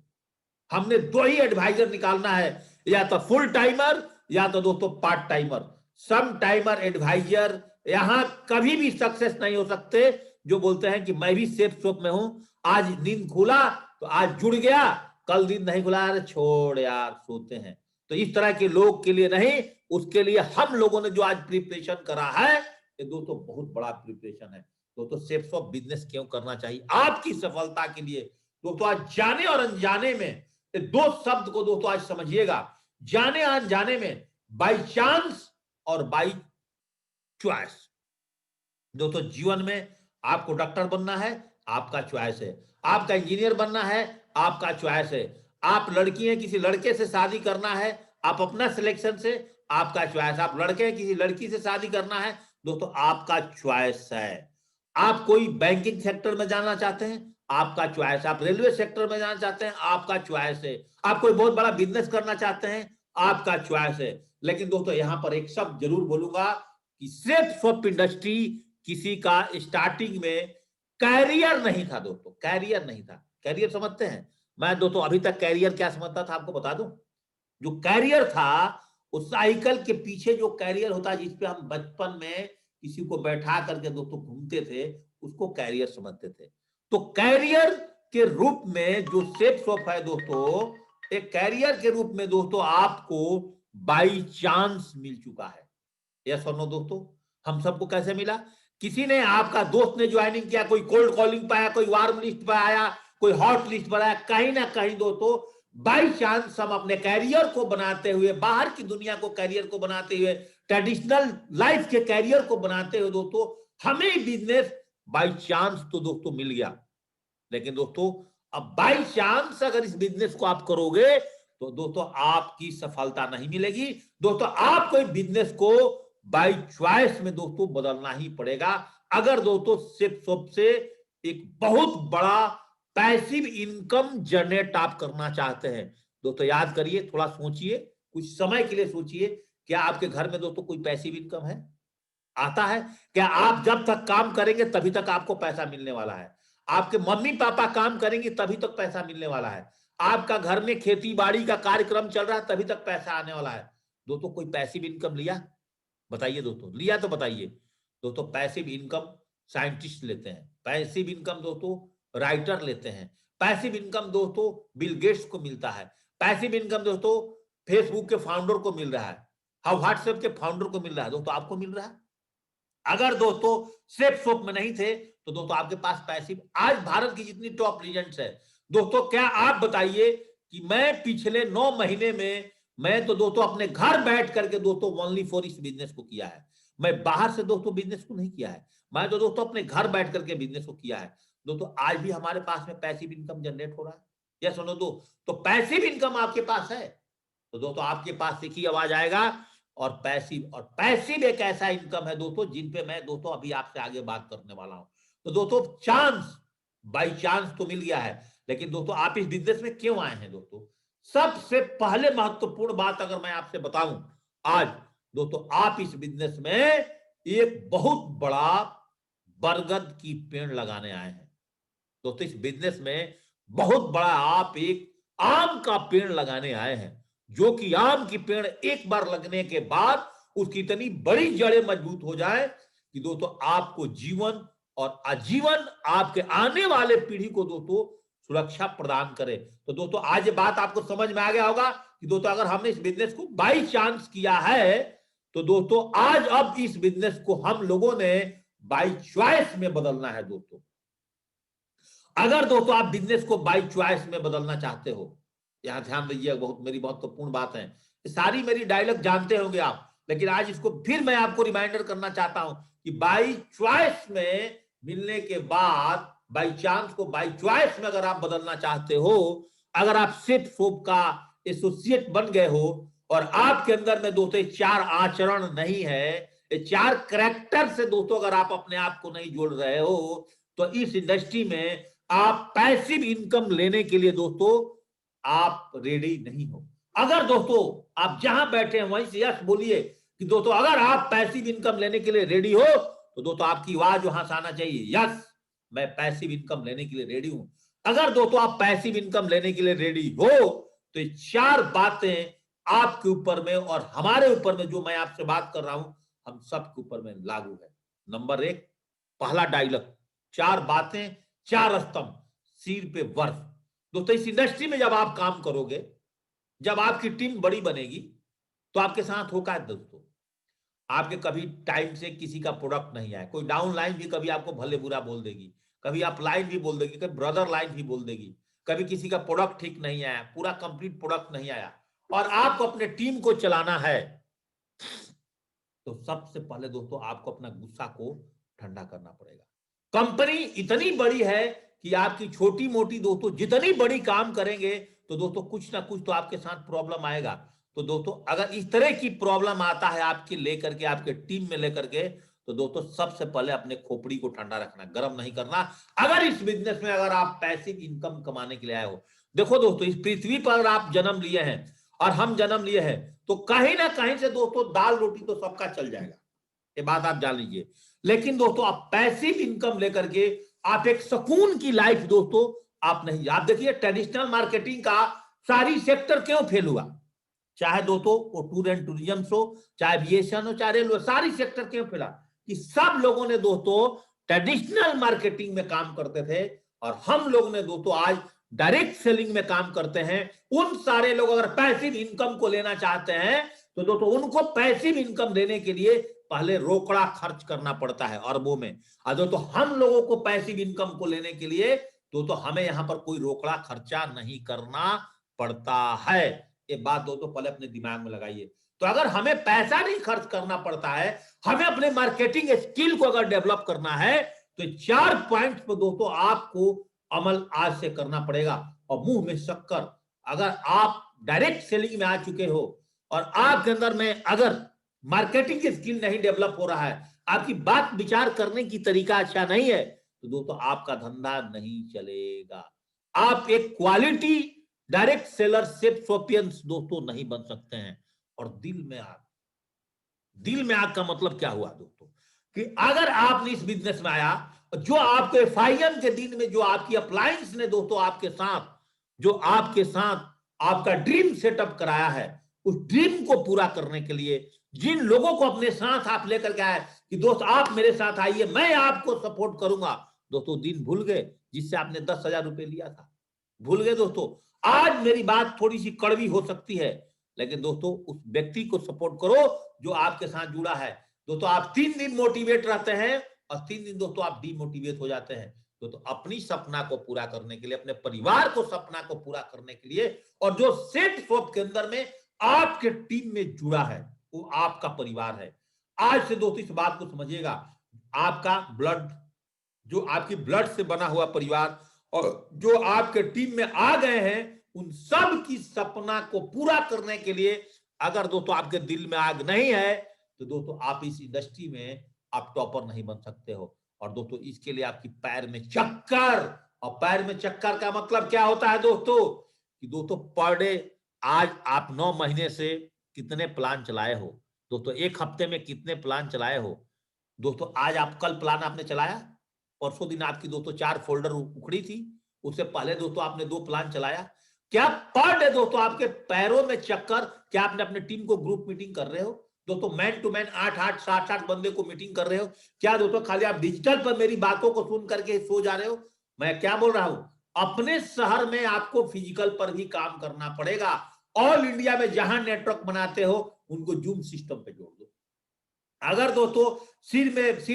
हमने 2 ही एडवाइजर निकालना है, या तो फुल टाइमर या तो दोस्तों पार्ट टाइमर। सम टाइमर एडवाइजर यहां कभी भी सक्सेस नहीं हो सकते। जो बोलते हैं कि मैं भी सेफ शॉप में हूं, आज नींद खुला तो आज जुड़ गया, कल नींद नहीं खुला, अरे छोड़ यार सोते हैं। तो इस तरह के लोग के लिए नहीं, उसके लिए हम लोगों ने जो आज प्रिपरेशन करा है, ये दोस्तों बहुत बड़ा प्रिपरेशन है दोस्तों। सेफ शॉप बिजनेस क्यों करना चाहिए आपकी सफलता के लिए दोस्तों। आज जाने और अनजाने में 2 शब्द को दोस्तों आज समझिएगा। जाने अनजाने में बाई चांस और बाई चॉइस। दोस्तों जीवन में आपको डॉक्टर बनना है, आपका चॉइस है। आपका इंजीनियर बनना है, आपका चॉइस है। आप लड़की हैं, किसी लड़के से शादी करना है, आप अपना सिलेक्शन से, आपका चॉइस। आप लड़के हैं, किसी लड़की से शादी करना है दोस्तों, आपका चॉइस है। आप कोई बैंकिंग सेक्टर में जाना चाहते हैं, आपका चॉइस। आप रेलवे सेक्टर में जाना चाहते हैं, आपका चॉइस है। आप कोई बहुत बड़ा बिजनेस करना चाहते हैं, आपका चॉइस है। लेकिन दोस्तों यहां पर एक शब्द जरूर बोलूंगा कि सिर्फ सोप इंडस्ट्री किसी का स्टार्टिंग में कैरियर नहीं था दोस्तों, कैरियर नहीं था। कैरियर समझते हैं? मैं दोस्तों अभी तक कैरियर क्या समझता था आपको बता दूं। जो कैरियर था, उस साइकिल के पीछे जो कैरियर होता है, जिसपे हम बचपन में किसी को बैठा करके दोस्तों घूमते थे, उसको कैरियर समझते थे। तो कैरियर के रूप में जो सेफ शॉप है दोस्तों, एक कैरियर के रूप में दोस्तों आपको बाई चांस मिल चुका है। यस और नो दोस्तों? हम सबको कैसे मिला? किसी ने, आपका दोस्त ने ज्वाइनिंग किया, कोई कोल्ड कॉलिंग पे आया, कोई वार्म लिस्ट पे आया, कोई हॉट लिस्ट पर आया, कहीं ना कहीं दोस्तों बाई चांस हम अपने कैरियर को बनाते हुए, बाहर की दुनिया को कैरियर को बनाते हुए, ट्रेडिशनल लाइफ के कैरियर को बनाते हुए दोस्तों, हमें बिजनेस बाई चांस तो दोस्तों मिल गया। लेकिन दोस्तों अब बाई चांस अगर इस बिजनेस को आप करोगे तो दोस्तों आपकी सफलता नहीं मिलेगी दोस्तों। आपको इस बिजनेस को बाई चॉइस में दोस्तों बदलना ही पड़ेगा, अगर दोस्तों सिर्फ सबसे एक बहुत बड़ा पैसिव इनकम जनरेट आप करना चाहते हैं। दोस्तों याद करिए, थोड़ा सोचिए, कुछ समय के लिए सोचिए, क्या आपके घर में दोस्तों कोई पैसिव इनकम है? आता है क्या? आप जब तक काम करेंगे तभी तक आपको पैसा मिलने वाला है। आपके मम्मी पापा काम करेंगे तभी तक पैसा मिलने वाला है। आपका घर में खेती बाड़ी का कार्यक्रम चल रहा है तभी तक पैसा आने वाला है। दोस्तों कोई पैसिव इनकम लिया? बताइए दोस्तों, लिया तो बताइए। दोस्तों पैसिव इनकम साइंटिस्ट लेते हैं, पैसिव इनकम दोस्तों राइटर लेते हैं, पैसिव इनकम दोस्तों बिल गेट्स को मिलता है, पैसिव इनकम दोस्तों फेसबुक के फाउंडर को मिल रहा है, हाँ व्हाट्सएप के फाउंडर को मिल रहा है दोस्तों, आपको मिल रहा है। अगर दोस्तों सेफ शॉप में नहीं थे तो दोस्तों आपके पास पैसिव, आज भारत की जितनी टॉप लीजेंड्स है दोस्तों, क्या आप बताइए कि मैं पिछले 9 महीने में, मैं तो दोस्तों अपने घर बैठ करके दोस्तों ओनली फॉर इस बिजनेस को किया है। मैं बाहर से दोस्तों बिजनेस को नहीं किया है, मैं तो दोस्तों अपने घर बैठ करके बिजनेस को किया है दोस्तों। आज भी हमारे पास में पैसिव इनकम जनरेट हो रहा है। यस सुनो दो, तो पैसिव इनकम आपके पास है तो दोस्तों आपके पास एक ही आवाज आएगा, और पैसिव एक ऐसा इनकम है दोस्तों जिन पे मैं दोस्तों अभी आपसे आगे बात करने वाला हूं। तो दोस्तों चांस, बाई चांस तो मिल गया है, लेकिन दोस्तों आप इस बिजनेस में क्यों आए हैं दोस्तों? सबसे पहले महत्वपूर्ण बात अगर मैं आपसे बताऊं, आज दोस्तों आप इस बिजनेस में एक बहुत बड़ा बरगद की पेड़ लगाने आए हैं दोस्तों। इस बिजनेस में बहुत बड़ा आप एक आम का पेड़ लगाने आए हैं, जो कि आम की पेड़ एक बार लगने के बाद उसकी इतनी बड़ी जड़ें मजबूत हो जाए कि दोस्तों आपको जीवन और आजीवन, आपके आने वाले पीढ़ी को दोस्तों सुरक्षा प्रदान करे। तो दोस्तों आज ये बात आपको समझ में आ गया होगा कि दोस्तों अगर हमने इस बिजनेस को बाई चांस किया है तो दोस्तों आज अब इस बिजनेस को हम लोगों ने बाई चॉइस में बदलना है दोस्तों। अगर दोस्तों आप बिजनेस को बाई चॉइस में बदलना चाहते हो, यहां ध्यान दीजिए, बहुत मेरी महत्वपूर्ण बात है, सारी मेरी डायलॉग जानते होंगे आप, लेकिन आज इसको फिर मैं आपको रिमाइंडर करना चाहता हूं कि बाई चॉइस में मिलने के बाद, बाई चांस को बाई चॉइस में अगर आप बदलना चाहते हो, अगर आप सिर्फ सोप का एसोसिएट बन गए हो और आपके अंदर में दोस्तों 4 आचरण नहीं है, ये 4 कैरेक्टर से दोस्तों अगर आप अपने आप को नहीं जोड़ रहे हो तो इस इंडस्ट्री में आप पैसिव इनकम लेने के लिए दोस्तों आप रेडी नहीं हो। अगर दोस्तों आप जहां बैठे हैं वहीं से यस बोलिए कि दोस्तों अगर आप पैसिव इनकम लेने के लिए रेडी हो तो दोस्तों आपकी आवाज वहां से आना चाहिए, यस मैं पैसिव इनकम लेने के लिए रेडी हूं। अगर दोस्तों आप पैसिव इनकम लेने के लिए रेडी हो तो ये 4 बातें आपके ऊपर में और हमारे ऊपर में जो मैं आपसे बात कर रहा हूं हम सबके ऊपर में लागू है। नंबर 1 पहला डायलॉग, 4 बातें 4 स्तंभ, सिर पे वर्ष। दोस्तों इस इंडस्ट्री में जब आप काम करोगे, जब आपकी टीम बड़ी बनेगी तो आपके साथ होगा दोस्तों, आपके कभी टाइम से किसी का प्रोडक्ट नहीं आया, कोई डाउन लाइन भी कभी आपको भले बुरा बोल देगी, कभी आप लाइन भी बोल देगी, कभी ब्रदर लाइन भी बोल देगी, कभी किसी का प्रोडक्ट ठीक नहीं आया, पूरा कंप्लीट प्रोडक्ट नहीं आया और आपको अपने टीम को चलाना है तो सबसे पहले दोस्तों आपको अपना गुस्सा को ठंडा करना पड़ेगा। कंपनी इतनी बड़ी है कि आपकी छोटी मोटी दोस्तों जितनी बड़ी काम करेंगे तो दोस्तों कुछ ना कुछ तो आपके साथ प्रॉब्लम आएगा। तो दोस्तों अगर इस तरह की प्रॉब्लम आता है आपके लेकर के, आपके टीम में लेकर के, तो दोस्तों सबसे पहले अपने खोपड़ी को ठंडा रखना, गर्म नहीं करना। अगर इस बिजनेस में अगर आप पैसिव इनकम कमाने के लिए आए हो, देखो दोस्तों इस पृथ्वी पर आप जन्म लिए हैं और हम जन्म लिए हैं तो कहीं ना कहीं से दोस्तों दाल रोटी तो सबका चल जाएगा, ये बात आप जान लीजिए। लेकिन दोस्तों आप पैसिव इनकम लेकर के आप एक सुकून की लाइफ दोस्तों आप नहीं, आप देखिए ट्रेडिशनल मार्केटिंग का सारी सेक्टर क्यों फेल हुआ, चाहे दोस्तों वो टूर एंड टूरिज्म हो, चाहे एविएशन हो, चाहे रेलवे, सारी सेक्टर क्यों फैला कि सब लोगों ने दोस्तों ट्रेडिशनल मार्केटिंग में काम करते थे और हम लोग ने दोस्तों आज डायरेक्ट सेलिंग में काम करते हैं। उन सारे लोग अगर पैसिव इनकम को लेना चाहते हैं तो दोस्तों उनको पैसिव इनकम देने के लिए पहले रोकड़ा खर्च करना पड़ता है अरबों में, और दोस्तों हम लोगों को पैसिव इनकम को लेने के लिए दोस्तों हमें यहां पर कोई रोकड़ा खर्चा नहीं करना पड़ता है। ये बात दोस्तों पहले अपने दिमाग में लगाइए। तो अगर हमें पैसा नहीं खर्च करना पड़ता है, हमें अपने मार्केटिंग स्किल को अगर डेवलप करना है तो 4 पॉइंट्स पर दोस्तों आपको अमल आज से करना पड़ेगा। और मुंह में शक्कर, अगर आप डायरेक्ट सेलिंग में आ चुके हो और आपके अंदर में अगर मार्केटिंग की स्किल नहीं डेवलप हो रहा है, आपकी बात विचार करने की तरीका अच्छा नहीं है, तो दोस्तों आपका धंधा नहीं चलेगा। आप एक क्वालिटी डायरेक्ट सेलर सेपियंस दोस्तों नहीं बन सकते हैं। और दिल में आग, दिल में आग का मतलब क्या हुआ दोस्तों कि अगर आपने इस बिजनेस में आया, जो आपको एफआईएम के दिन में जो आपकी अप्लायंस ने दोस्तों आपके साथ, जो आपके साथ आपका ड्रीम सेटअप कराया है, उस ड्रीम को पूरा करने के लिए जिन लोगों को अपने साथ आप लेकर के आए कि दोस्त आप मेरे साथ आइए, मैं आपको सपोर्ट करूंगा, दोस्तों दिन भूल गए जिससे आपने 10,000 रुपए लिया था, भूल गए दोस्तों। आज मेरी बात थोड़ी सी कड़वी हो सकती है लेकिन दोस्तों उस व्यक्ति को सपोर्ट करो जो आपके साथ जुड़ा है। दोस्तों आप 3 दिन मोटिवेट रहते हैं और 3 दिन दोस्तों आप डीमोटिवेट हो जाते हैं। तो अपनी सपना को पूरा करने के लिए, अपने परिवार को सपना को पूरा करने के लिए, और जो सेट शॉप के अंदर में आपके टीम में जुड़ा है वो आपका परिवार है। आज से दोस्तों इस बात को समझिएगा, आपका ब्लड, जो आपकी ब्लड से बना हुआ परिवार और जो आपके टीम में आ गए हैं, उन सब की सपना को पूरा करने के लिए अगर दोस्तों आपके दिल में आग नहीं है तो दोस्तों आप इस इंडस्ट्री में आप टॉपर नहीं बन सकते हो। और दोस्तों इसके लिए आपकी पैर में चक्कर, और पैर में चक्कर का मतलब क्या होता है दोस्तों कि दोस्तों पर डे आज आप 9 महीने से कितने प्लान चलाए हो, दोस्तों 1 हफ्ते में कितने प्लान चलाए हो दोस्तों। आज आप कल प्लान आपने चलाया, परसों दिन आपकी दोस्तों 4 फोल्डर उखड़ी थी, उससे पहले दोस्तों आपने 2 प्लान चलाया। क्या पर डे दोस्तों आपके पैरों में चक्कर, क्या आपने अपने टीम को ग्रुप मीटिंग कर रहे हो दोस्तों, मैन टू मैन 8-8 7-8 बंदे को मीटिंग कर रहे हो क्या दोस्तों? खाली आप डिजिटल पर मेरी बातों को सुन करके सो जा रहे हो? मैं क्या बोल रहा हूं, अपने शहर में आपको फिजिकल पर भी काम करना पड़ेगा। ऑल इंडिया में जहां नेटवर्क बनाते हो उनको जूम सिस्टम पे जोड़ दो। अगर दोस्तों सिर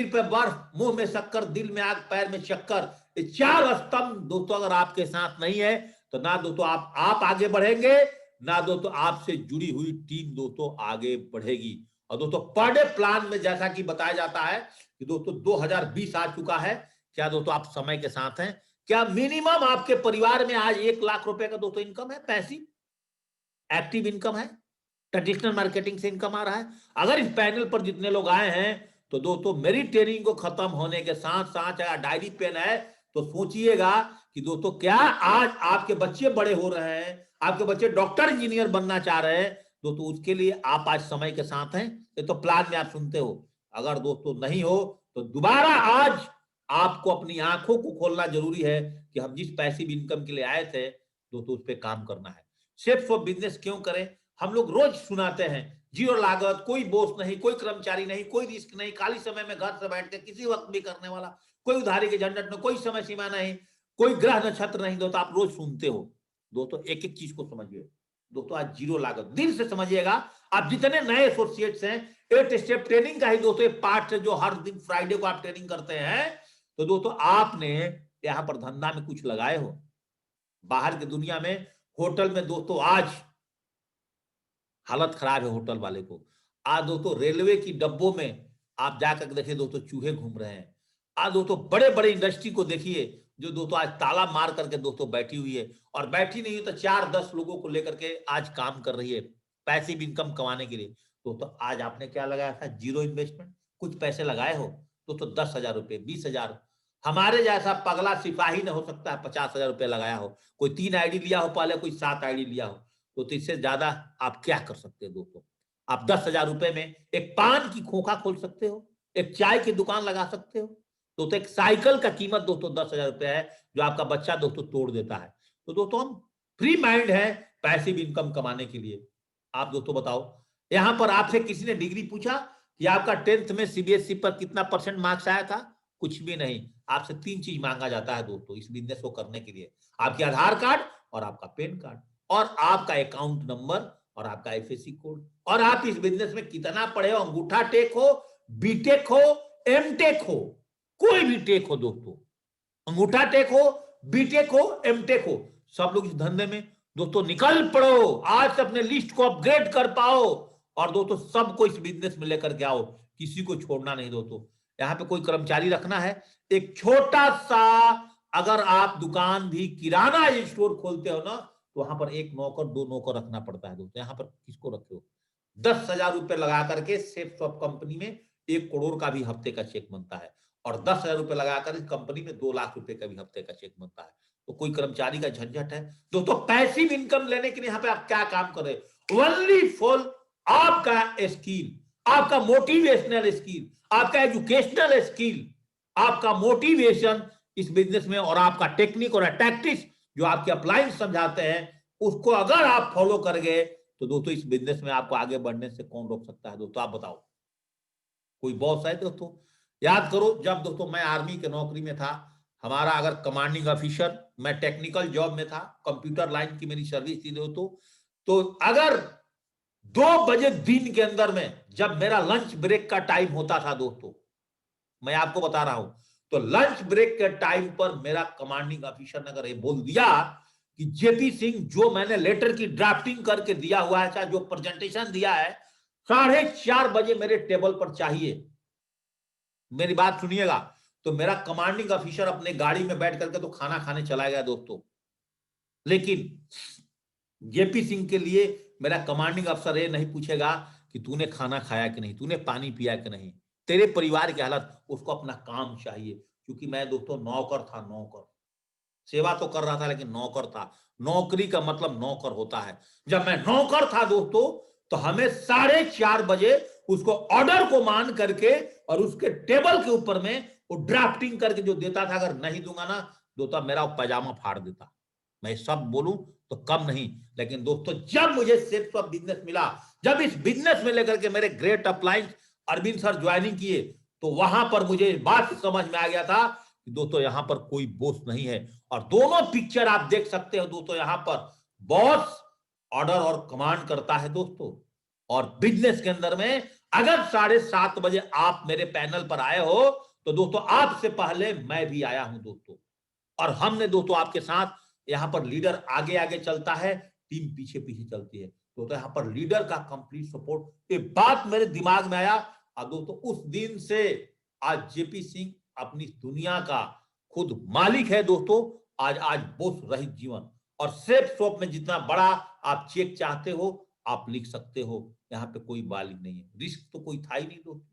पे बर्फ, मुंह में शक्कर, दिल में आग, पैर में चक्कर, ये 4 स्तंभ दोस्तों अगर आपके साथ नहीं है तो ना दोस्तों आप आगे बढ़ेंगे, ना दोस्तों आपसे जुड़ी हुई टीम दोस्तों आगे बढ़ेगी। और दोस्तों पर डे प्लान में जैसा कि बताया जाता है कि दोस्तों 2020 आ चुका है, क्या दोस्तों आप समय के साथ हैं? क्या मिनिमम आपके परिवार में आज 1 लाख रुपए का दोस्तों इनकम है, पैसिव एक्टिव इनकम है? ट्रेडिशनल मार्केटिंग से इनकम आ रहा है। अगर इस पैनल पर जितने लोग आए हैं तो दोस्तों मेरी ट्रेनिंग को खत्म होने के साथ साथ अगर डायरी पेन है तो सोचिएगा कि दोस्तों क्या आज आपके बच्चे बड़े हो रहे हैं, आपके बच्चे डॉक्टर इंजीनियर बनना चाह रहे हैं दोस्तों, उसके लिए आप आज समय के साथ हैं। ये तो प्लान में आप सुनते हो। अगर दोस्तों नहीं हो तो दोबारा आज आपको अपनी आंखों को खोलना जरूरी है कि हम जिस पैसिव इनकम के लिए आए थे दोस्तों उस पर काम करना है। सेफ फॉर बिजनेस क्यों करें? हम लोग रोज सुनाते हैं जीरो लागत, कोई बोस नहीं, कोई कर्मचारी नहीं, कोई रिस्क नहीं, खाली समय में घर से बैठ के किसी वक्त भी करने वाला, कोई उधारी के झंझट में, कोई समय सीमा नहीं, कोई ग्रह नक्षत्र नहीं। दोस्तों आप रोज सुनते हो। दोस्तों एक एक चीज को समझिए दोस्तों, आज जीरो लागत दिल से समझिएगा। आप जितने नए एसोसिएट्स हैं 8 स्टेप ट्रेनिंग का ही दोस्तों एक पार्ट है जो हर दिन फ्राइडे को आप ट्रेनिंग करते हैं। तो दोस्तों आपने यहां पर धंधा में कुछ लगाए हो। बाहर की दुनिया में होटल में दोस्तों आज हालत खराब है होटल वाले को। आज दोस्तों रेलवे की डब्बों में आप जाकर देखिए दोस्तों चूहे घूम रहे हैं। आज दोस्तों बड़े बड़े इंडस्ट्री को देखिए जो दोस्तों आज ताला मार करके दोस्तों बैठी हुई है, और बैठी नहीं तो 4-10 लोगों को लेकर के आज काम कर रही है पैसिव इनकम कमाने के लिए। दोस्तों आज आपने क्या लगाया था? Zero investment. कुछ पैसे लगाए हो दोस्तों, 10,000 रुपए, 20,000। हमारे जैसा पगला सिपाही न हो सकता है 50,000 रुपए लगाया हो, कोई 3 आईडी लिया हो पहले, कोई 7 आईडी लिया हो। तो इससे ज्यादा आप क्या कर सकते हो दोस्तों? आप 10,000 रुपए में एक पान की खोखा खोल सकते हो, एक चाय की दुकान लगा सकते हो। तो एक साइकिल का कीमत दोस्तों 10,000 रुपए है जो आपका बच्चा दोस्तों तोड़ देता है। तो दोस्तों हम फ्री माइंड है पैसिव इनकम कमाने के लिए। आप दोस्तों बताओ, यहां पर आपसे किसी ने डिग्री पूछा कि आपका 10th में सीबीएसई पर कितना परसेंट मार्क्स आया था? कुछ भी नहीं। आपसे 3 चीज मांगा जाता है दोस्तों इस बिजनेस को करने के लिए, आपके आधार कार्ड और आपका पैन कार्ड और आपका अकाउंट नंबर और आपका आईएफएससी कोड, और आप इस बिजनेस में कितना पढ़े हो, अंगूठा टेक हो, बीटेक हो, एमटेक हो, कोई भी टेक हो दोस्तों, अंगूठा टेक हो, बीटेक हो, एमटेक हो, सब लोग इस धंधे में दोस्तों निकल पड़ो। आज से अपने लिस्ट को अपग्रेड कर पाओ और दोस्तों सबको इस बिजनेस में लेकर के आओ, किसी को छोड़ना नहीं दोस्तों। यहाँ पे कोई कर्मचारी रखना है, एक छोटा सा अगर आप दुकान भी किराना स्टोर खोलते हो ना तो वहां पर 1 नौकर 2 नौकर रखना पड़ता है दोस्तों। यहाँ पर किसको रखे हो? 10,000 रुपए लगा करके सेफ शॉप कंपनी में 1 करोड़ का भी हफ्ते का चेक बनता है, और 10,000 रुपए लगाकर इस कंपनी में 2 लाख रुपए का भी हफ्ते का चेक बनता है। तो कोई कर्मचारी का झंझट है दोस्तों? पैसिव इनकम लेने के लिए यहाँ पे आप क्या काम कर रहे हो? ओनली फॉर आपका स्किल, आपका मोटिवेशनल स्किल, आपका एजुकेशनल स्किल, आपका मोटिवेशन इस बिजनेस में, और आपका टेक्निक और टैक्टिक्स जो आपके अप्लाइंस समझाते हैं उसको अगर आप फॉलो कर गए तो दोस्तों इस बिजनेस में आपको आगे बढ़ने से कौन रोक सकता है दोस्तों? आप बताओ। कोई बॉस है दोस्तों? याद करो जब दोस्तों मैं आर्मी के नौकरी में था, हमारा अगर कमांडिंग ऑफिसर, मैं टेक्निकल जॉब में था, कंप्यूटर लाइन की मेरी सर्विस थी दोस्तों, तो अगर 2 बजे दिन के अंदर में जब मेरा लंच ब्रेक का टाइम होता था दोस्तों, मैं आपको बता रहा हूं, तो लंच ब्रेक के टाइम पर मेरा कमांडिंग ऑफिसर ने अगर ये बोल दिया कि जेपी सिंह जो मैंने लेटर की ड्राफ्टिंग करके दिया हुआ है, जो प्रेजेंटेशन दिया है, 4:30 बजे मेरे टेबल पर चाहिए, मेरी बात सुनिएगा, तो मेरा कमांडिंग ऑफिसर अपने गाड़ी में बैठ करके तो खाना खाने चला गया दोस्तों। लेकिन जेपी सिंह के लिए मेरा कमांडिंग अफसर ये नहीं पूछेगा कि तूने खाना खाया कि नहीं, तूने पानी पिया कि नहीं, तेरे परिवार की हालत, उसको अपना काम चाहिए। क्योंकि मैं दोस्तों नौकर था, नौकर, सेवा तो कर रहा था लेकिन नौकर था। नौकरी का मतलब नौकर होता है। जब मैं नौकर था दोस्तों तो हमें 4:30 बजे उसको ऑर्डर को मान करके और उसके टेबल के ऊपर में वो ड्राफ्टिंग करके जो देता था, अगर नहीं दूंगा ना दोस्तों मेरा पैजामा फाड़ देता। मैं सब बोलूं तो कम नहीं, लेकिन दोस्तों जब मुझे सेल्फ ऑफ बिजनेस मिला, जब इस बिजनेस में लेकर के मेरे ग्रेट अपलाइंस अरविंद सर ज्वाइनिंग किए, तो वहां पर मुझे बात समझ में आ गया था कि दोस्तों यहां पर कोई बॉस नहीं है। और दोनों पिक्चर आप देख सकते हो दोस्तों, यहां पर बॉस ऑर्डर और कमांड करता है दोस्तों, और बिजनेस के अंदर में अगर 7:30 बजे आप मेरे पैनल पर आए हो तो दोस्तों आपसे पहले मैं भी आया हूं दोस्तों, और हमने दोस्तों आपके साथ, यहां पर लीडर आगे आगे चलता है, टीम पीछे पीछे चलती है। तो यहां पर लीडर का कंप्लीट सपोर्ट, ये बात मेरे दिमाग में आया। और दोस्तों उस दिन से आज जेपी सिंह अपनी दुनिया का खुद मालिक है दोस्तों। आज बॉस रहित जीवन, और सेफ शॉप में जितना बड़ा आप चेक चाहते हो आप लिख सकते हो, यहाँ पे कोई बालिग नहीं है। रिस्क तो कोई था ही नहीं दोस्तों,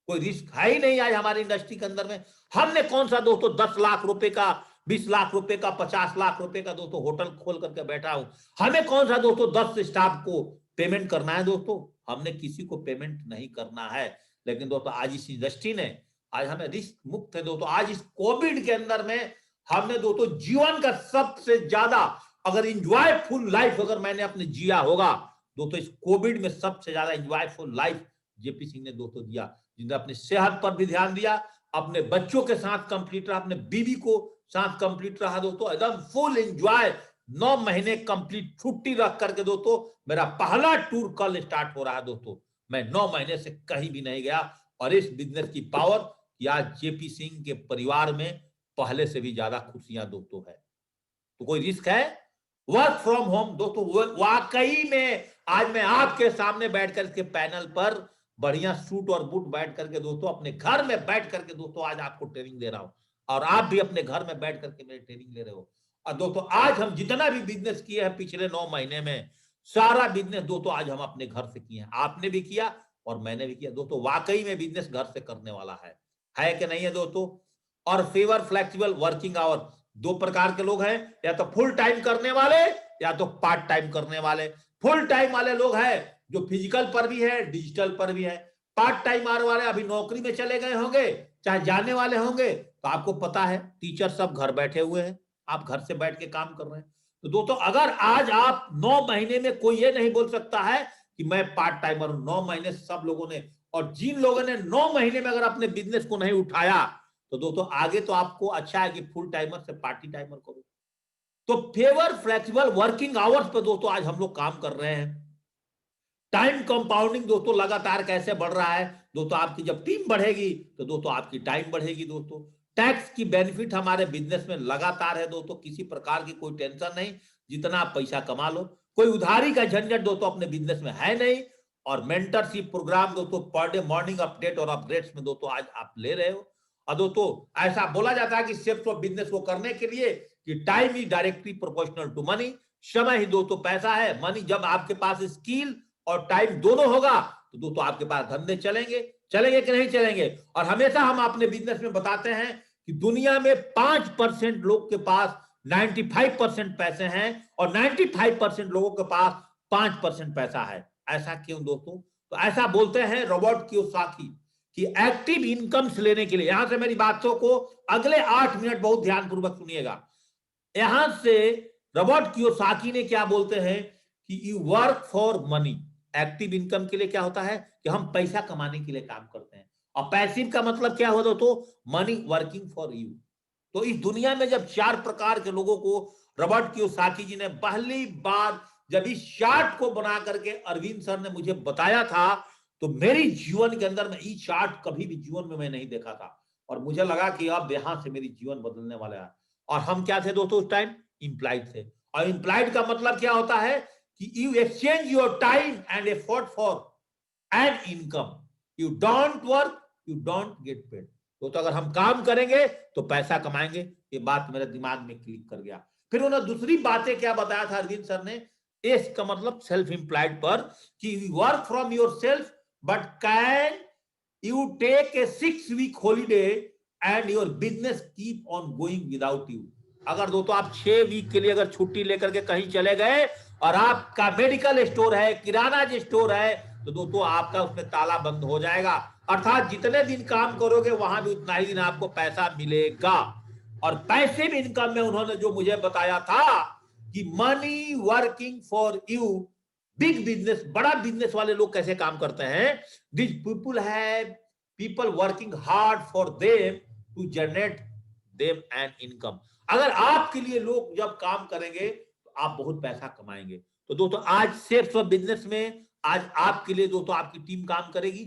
कोई रिस्क है ही नहीं आज हमारी इंडस्ट्री के अंदर में। हमने कौन सा दोस्तों 10 लाख रुपए का, 20 लाख रुपए का, 50 लाख रुपए का दोस्तों होटल खोल करके बैठा हूं। हमें कौन सा दोस्तों 10 स्टाफ को पेमेंट करना है दोस्तों, हमने किसी को पेमेंट नहीं करना है। लेकिन दोस्तों आज इस इंडस्ट्री ने, आज हमें रिस्क मुक्त है दोस्तों। आज इस कोविड के अंदर में हमने दोस्तों जीवन का सबसे ज्यादा अगर इंजॉयफुल लाइफ अगर मैंने अपने जिया होगा दोस्तों, इस कोविड में सबसे ज्यादा इंजॉयफुल लाइफ जेपी सिंह ने दोस्तों दिया, जिन्होंने अपनी सेहत पर भी ध्यान दिया, अपने बच्चों के साथ कंप्लीट रहा, अपने बीवी को साथ कंप्लीट रहा दोस्तों, एकदम फुल एंजॉय। 9 महीने कंप्लीट छुट्टी रख करके दोस्तों मेरा पहला टूर कल स्टार्ट हो रहा है दोस्तों। मैं 9 महीने से कहीं भी नहीं गया, और इस बिजनेस की पावर कि आज जेपी सिंह के परिवार में पहले से भी ज्यादा खुशियां दोस्तों है। तो कोई रिस्क है? वर्क फ्रॉम होम दोस्तों, वाकई में आज मैं आपके सामने बैठकर इसके पैनल पर बढ़िया सूट और बूट बैठ करके दोस्तों अपने घर में बैठ करके दोस्तों आज आपको ट्रेनिंग दे रहा हूं, और आप भी अपने घर में बैठ करके मेरी ट्रेनिंग ले रहे हो। और दोस्तों आज हम जितना भी बिजनेस किए हैं पिछले 9 महीने में, सारा बिजनेस दोस्तों आज हम अपने घर से किए हैं। आपने भी किया और मैंने भी किया दोस्तों। वाकई में बिजनेस घर से करने वाला है कि नहीं है दोस्तों? और फेवर फ्लेक्सिबल वर्किंग आवर, 2 प्रकार के लोग हैं, या तो फुल टाइम करने वाले या तो पार्ट टाइम करने वाले। फुल टाइम वाले लोग हैं जो फिजिकल पर भी है, डिजिटल पर भी है। पार्ट टाइम आने वाले अभी नौकरी में चले गए होंगे, चाहे जाने वाले होंगे, तो आपको पता है टीचर सब घर बैठे हुए हैं, आप घर से बैठ के काम कर रहे हैं। तो दोस्तों अगर आज आप 9 महीने में, कोई ये नहीं बोल सकता है कि मैं पार्ट टाइमर हूं। 9 महीने सब लोगों ने, और जिन लोगों ने 9 महीने में अगर अपने बिजनेस को नहीं उठाया, तो दोस्तों आगे तो आपको अच्छा है कि फुल टाइमर से पार्टी टाइमर करो। तो फेवर फ्लेक्सिबल वर्किंग आवर्स पे दोस्तों आज हम लोग काम कर रहे हैं। टाइम कंपाउंडिंग दोस्तों लगातार कैसे बढ़ रहा है दोस्तों, आपकी जब टीम बढ़ेगी तो दोस्तों आपकी टाइम बढ़ेगी दोस्तों। टैक्स की बेनिफिट हमारे बिजनेस में लगातार है दोस्तों, किसी प्रकार की कोई टेंशन नहीं, जितना आप पैसा कमा लो। कोई उधारी का झंझट दोस्तों अपने बिजनेस में है नहीं। और मेंटरशिप प्रोग्राम दोस्तों पर डे मॉर्निंग अपडेट और अपग्रेड्स में दोस्तों आज आप ले रहे हो। और दोस्तों ऐसा बोला जाता है कि सेफ्ट ऑफ बिजनेस को करने के लिए कि time is directly proportional to money, समय ही दोस्तों पैसा है। मनी, जब आपके पास स्किल और टाइम दोनों होगा तो दोस्तों आपके पास धंधे चलेंगे कि नहीं चलेंगे। और हमेशा हम अपने बिजनेस में बताते हैं कि दुनिया में 5% लोग के पास 95% पैसे हैं और 95% लोगों के पास 5% पैसा है। ऐसा क्यों दोस्तों? तो ऐसा बोलते हैं रॉबर्ट कियोसाकी कि एक्टिव इनकम्स लेने के लिए, यहां से मेरी बातों को अगले 8 मिनट बहुत ध्यानपूर्वक सुनिएगा। यहां से रॉबर्ट कियोसाकी ने क्या बोलते हैं कि you work for money. Active income के लिए क्या होता है कि हम पैसा कमाने के लिए काम करते हैं, और पैसिव का मतलब क्या होता है तो मनी वर्किंग फॉर यू। तो इस दुनिया में जब 4 प्रकार के लोगों को रॉबर्ट कियोसाकी जी ने पहली बार जब इस चार्ट को बना करके अरविंद सर ने मुझे बताया था, तो मेरी जीवन के अंदर में ये चार्ट कभी भी जीवन में मैं नहीं देखा था, और मुझे लगा कि अब यहां से मेरी जीवन बदलने वाला है। और हम क्या थे दोस्तों उस टाइम? इंप्लाइड थे। और इंप्लाइड का मतलब क्या होता है कि you exchange your time and effort for an income. You don't work, you don't get paid. तो अगर हम काम करेंगे तो पैसा कमाएंगे, ये बात मेरे दिमाग में क्लिक कर गया। फिर उन्होंने दूसरी बातें क्या बताया था अरविंद सर ने, एस का मतलब सेल्फ एम्प्लॉयड पर, कि you work from your self but can you take a 6 week holiday and your business keep on going without you. अगर दोस्तों आप 6 वीक के लिए अगर छुट्टी लेकर के कहीं चले गए और आपका मेडिकल स्टोर है, किराना स्टोर है, तो दोस्तों आपका उसमें ताला बंद हो जाएगा। अर्थात जितने दिन काम करोगे वहां भी उतना ही दिन आपको पैसा मिलेगा। और पैसिव इनकम में उन्होंने जो मुझे बताया था कि money working for you, big business, बड़ा बिजनेस वाले लोग कैसे काम करते हैं। This people have people working hard for them to generate them an income. अगर आपके लिए लोग जब काम करेंगे तो आप बहुत पैसा कमाएंगे। तो दोस्तों आज सेल्फ बिजनेस में आज आपके लिए दोस्तों आपकी टीम काम करेगी,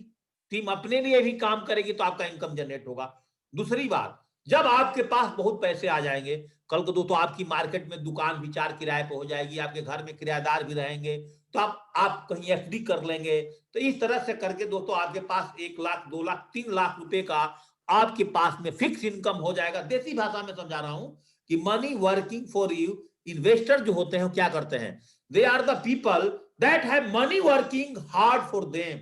टीम अपने लिए भी काम करेगी, तो आपका इनकम जनरेट होगा। दूसरी बात, जब आपके पास बहुत पैसे आ जाएंगे, कल को दोस्तों आपकी मार्केट में दुकान भी 4 किराए पे हो जाएगी, आपके घर में किराएदार भी रहेंगे, तो आप कहीं एफडी कर लेंगे। तो इस तरह से करके दोस्तों आपके पास 1 लाख, 2 लाख, 3 लाख रुपए का आपके पास में फिक्स इनकम हो जाएगा। देसी भाषा में समझा रहा हूं कि money working for you. Investor जो होते हैं क्या करते हैं, they are the people that have money working hard for them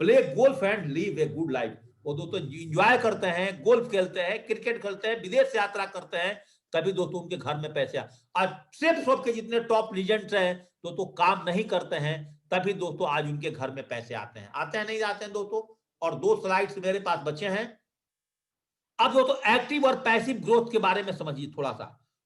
play golf and live a good life। वो दोस्तों इंजॉय करते हैं, गोल्फ खेलते हैं, क्रिकेट खेलते हैं, विदेश यात्रा करते हैं, तभी दोस्तों उनके घर में पैसे आज सिर्फ सबके जितने टॉप लीजेंड्स हैं दोस्तों काम नहीं करते हैं, तभी दोस्तों आज उनके घर में पैसे आते हैं नहीं आते हैं दोस्तों। और 2 स्लाइड्स मेरे पास बचे हैं। अब दोस्तों एक्टिव और पैसिव ग्रोथ के बारे में समझिए,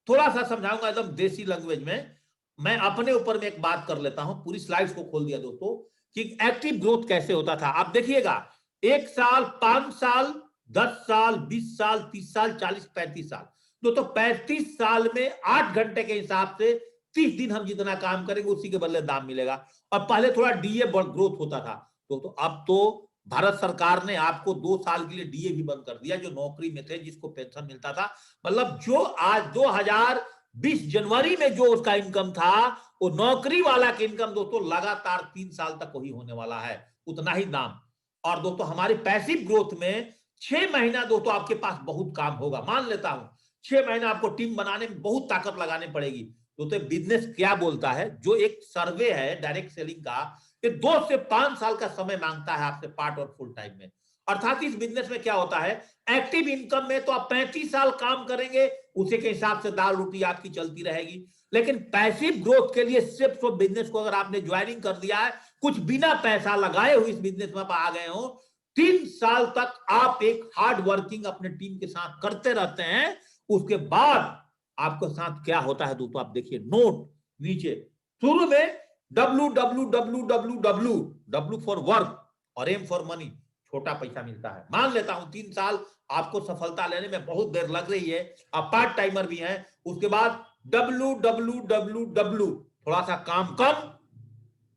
थोड़ा सा समझाऊंगा एकदम देसी लैंग्वेज में। मैं अपने ऊपर में एक बात कर लेता हूं, पूरी स्लाइड्स को खोल दिया दोस्तों कि एक्टिव ग्रोथ कैसे होता था। आप देखिएगा 1 साल, 5 साल, 10 साल, 20 साल, 30 साल, 40, 35 साल, दोस्तों 35 साल में 8 घंटे के हिसाब से 30 दिन हम जितना काम करेंगे उसी के बदले दाम मिलेगा। और पहले थोड़ा डीए ग्रोथ होता था दोस्तों, अब तो भारत सरकार ने आपको 2 साल के लिए डीए भी बंद कर दिया, जो नौकरी में थे जिसको पेंशन मिलता था। मतलब जो आज 2020 जनवरी में जो उसका इनकम था, वो नौकरी वाला का इनकम दोस्तों लगातार 3 साल तक वही होने वाला है, उतना ही दाम। और दोस्तों हमारी पैसिव ग्रोथ में 6 महीना दोस्तों आपके पास बहुत काम होगा, मान लेता हूं 6 महीना आपको टीम बनाने में बहुत ताकत लगानी पड़ेगी। दोस्तों बिजनेस क्या बोलता है, जो एक सर्वे है डायरेक्ट सेलिंग का, ये 2 से 5 साल का समय मांगता है आपसे पार्ट और फुल टाइम में। अर्थात इस बिजनेस में क्या होता है, एक्टिव इनकम में तो आप 35 साल काम करेंगे, उसी के हिसाब से दाल रोटी आपकी चलती रहेगी। लेकिन पैसिव ग्रोथ के लिए सिर्फ बिजनेस को अगर आपने ज्वाइनिंग कर दिया है, कुछ बिना पैसा लगाए हुए इस बिजनेस में आप आ गए हो, 3 साल तक आप एक हार्ड वर्किंग अपने टीम के साथ करते रहते हैं। उसके बाद आपके साथ क्या होता है दोस्तों, आप देखिए नोट नीचे शुरू में WWWWW, W फॉर वर्क और M फॉर मनी, छोटा पैसा मिलता है। मान लेता हूं 3 साल आपको सफलता लेने में बहुत देर लग रही है, आप पार्ट टाइमर भी हैं। उसके बाद WWWW, थोड़ा सा काम कम,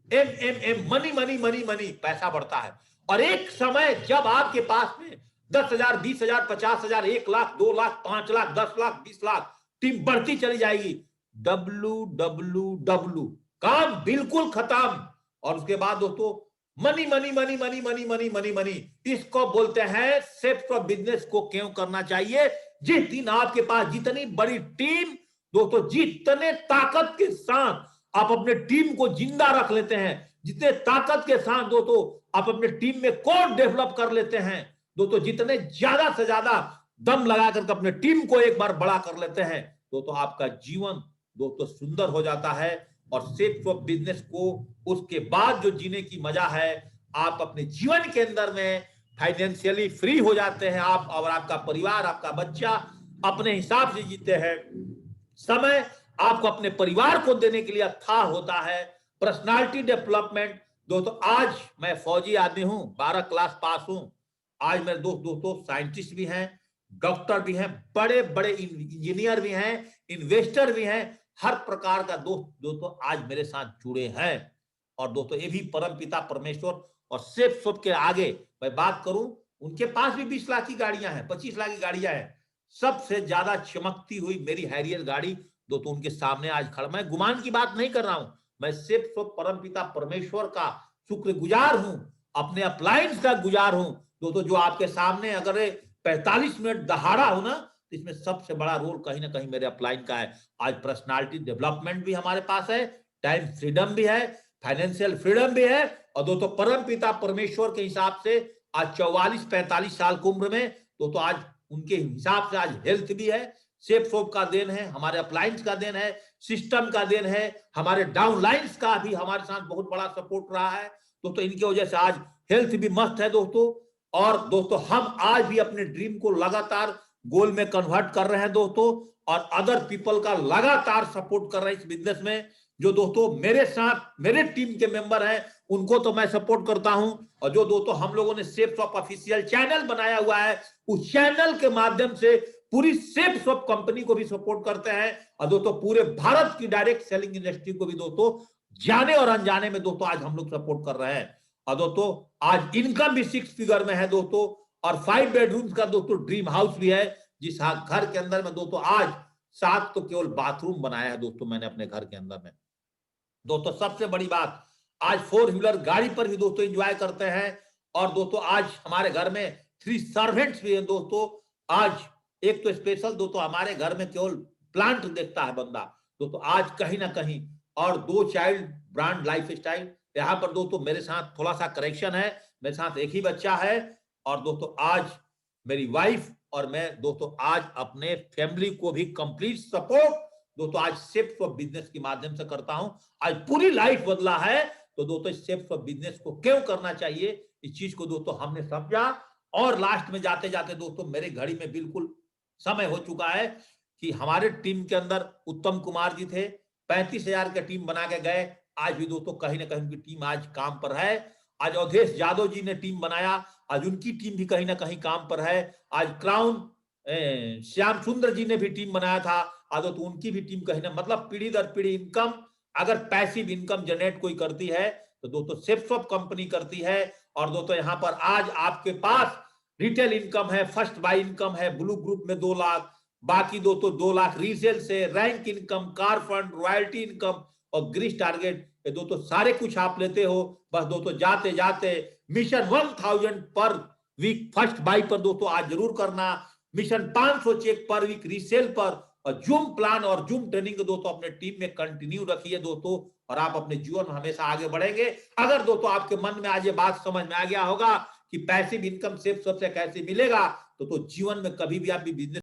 M money money money money, पैसा बढ़ता है। और एक समय जब आपके पास में 10,000, 20,000, 50,000, 1 लाख, 2 लाख, 5 लाख, 10 लाख, 20 लाख, टीम बढ़ती चली जाएगी। WWW, काम बिल्कुल खत्म। और उसके बाद दोस्तों money money money money money money money money, इसको बोलते हैं सेफ्ट ऑफ बिजनेस को क्यों करना चाहिए। जिस दिन आपके पास जितनी बड़ी टीम दोस्तों, जितने ताकत के साथ आप अपने टीम को जिंदा रख लेते हैं, जितने ताकत के साथ दोस्तों आप अपने टीम में कोड डेवलप कर लेते हैं दोस्तों, जितने ज्यादा से ज्यादा दम लगा करके अपने टीम को एक बार बड़ा कर लेते हैं दोस्तों, आपका जीवन दोस्तों सुंदर हो जाता है। और सेफ ऑफ बिजनेस को उसके बाद जो जीने की मजा है, आप अपने जीवन के अंदर में फाइनेंशियली फ्री हो जाते हैं, आप और आपका परिवार, आपका बच्चा अपने हिसाब से जीते हैं। समय आपको अपने परिवार को देने के लिए अथाह होता है। पर्सनालिटी डेवलपमेंट दोस्तों, आज मैं फौजी आदमी हूं, 12 क्लास पास हूं। आज मेरे दोस्तों साइंटिस्ट भी हैं, डॉक्टर भी हैं, बड़े बड़े इंजीनियर भी हैं, इन्वेस्टर भी हैं, हर प्रकार का दोस्तों आज मेरे साथ जुड़े हैं। और दोस्तों ये भी परम पिता परमेश्वर और सेफ सब के आगे मैं बात करूं, उनके पास भी 20 लाख की गाड़ियां हैं, 25 लाख की गाड़ियां हैं। सबसे ज्यादा चमकती हुई मेरी हैरियर गाड़ी दोस्तों उनके सामने आज खड़ा। मैं गुमान की बात नहीं कर रहा हूं, मैं सिर्फ सब परम पिता परमेश्वर का शुक्रगुजार हूं, अपने अप्लायंस का गुजार हूं दोस्तों, जो आपके सामने अगर 45 मिनट दहाड़ा हो ना, तो इसमें सबसे बड़ा रोल कहीं ना कहीं मेरे अप्लाइन का है। आज पर्सनालिटी डेवलपमेंट भी हमारे पास है, टाइम फ्रीडम भी है, फाइनेंशियल फ्रीडम भी है। और दोस्तों परम पिता परमेश्वर के हिसाब से आज 44-45 साल की उम्र में दोस्तों आज उनके हिसाब से आज हेल्थ भी है, सेफ सोप का देन है, हमारे अप्लायंस का देन है, सिस्टम का देन है, हमारे डाउनलाइंस का भी हमारे साथ बहुत बड़ा सपोर्ट रहा है दोस्तों। इनकी वजह से आज हेल्थ भी मस्त है दोस्तों। और दोस्तों हम आज भी अपने ड्रीम को लगातार गोल में कन्वर्ट कर रहे हैं दोस्तों, और अदर पीपल का लगातार सपोर्ट कर रहे हैं इस बिजनेस में। जो दोस्तों मेरे साथ मेरे टीम के मेंबर हैं उनको तो मैं सपोर्ट करता हूं, और जो दोस्तों हम लोगों ने सेफ शॉप ऑफिशियल चैनल बनाया हुआ है, उस चैनल के माध्यम से पूरी सेफ शॉप कंपनी को भी सपोर्ट करते हैं। और दोस्तों पूरे भारत की डायरेक्ट सेलिंग इंडस्ट्री को भी दोस्तों जाने और अनजाने में दोस्तों आज हम लोग सपोर्ट कर रहे हैं। और दोस्तों आज इनकम भी 6 फिगर में है दोस्तों, और 5 बेडरूम्स का दोस्तों ड्रीम हाउस भी है, जिस घर के अंदर में दोस्तों आज 7 तो केवल बाथरूम बनाया है दोस्तों मैंने अपने घर के अंदर में। दोस्तों सबसे बड़ी बात, आज 4 व्हीलर गाड़ी पर भी दोस्तों एंजॉय करते हैं। और दोस्तों आज हमारे घर में 3 सर्वेंट्स भी हैं दोस्तों। आज एक तो स्पेशल दोस्तों हमारे घर में केवल प्लांट देखता है बंदा दोस्तों आज कहीं ना कहीं, और 2 चाइल्ड ब्रांड लाइफस्टाइल। यहाँ पर दोस्तों मेरे साथ थोड़ा सा करेक्शन है, मेरे साथ एक ही बच्चा है और दोस्तों आज मेरी वाइफ और मैं दोस्तों आज अपने फैमिली को भी कंप्लीट सपोर्ट दोस्तों आज शेप्स ऑफ बिजनेस के माध्यम से करता हूं। आज पूरी लाइफ बदला है। तो दोस्तों शेप्स ऑफ बिजनेस को क्यों करना चाहिए, इस चीज को दोस्तों हमने समझा। और लास्ट में जाते जाते दोस्तों मेरे घड़ी में बिल्कुल समय हो चुका है कि हमारे टीम के अंदर उत्तम कुमार जी थे, 35,000 का टीम बना के गए। आज भी दोस्तों कहीं ना कहीं उनकी टीम आज काम पर है। आज अवधेश यादव जी ने टीम बनाया, आज उनकी टीम भी कहीं ना कहीं काम पर है। आज क्राउन श्याम सुंदर जी ने भी टीम बनाया था, आज तो उनकी भी टीम कहीं ना मतलब पीढ़ी दर पीढ़ी इनकम, अगर पैसिव इनकम जनरेट कोई करती है तो दोस्तों शेप्स ऑफ कंपनी करती है। और दोस्तों यहाँ पर आज आपके पास रिटेल इनकम है, फर्स्ट बाय इनकम है, ब्लू ग्रुप में 2 लाख, बाकी दोस्तों 2 लाख रीसेल से, rank income, car fund, royalty income और ग्रीस टारगेट ये दोस्तों सारे कुछ आप लेते हो। बस दोस्तों जाते जाते मिशन 1000 पर वीक फर्स्ट बाय पर दोस्तों आज जरूर करना, मिशन 500 चेक पर वीक रीसेल पर, और जूम प्लान और जूम ट्रेनिंग दोस्तों अपने टीम में कंटिन्यू रखिए दोस्तों, और आप अपने जीवन में हमेशा आगे बढ़ेंगे। अगर दोस्तों आपके मन में आज ये बात समझ में आ गया होगा कि पैसिव इनकम सिर्फ सबसे कैसे मिलेगा, तो जीवन में कभी भी आप भी बिजनेस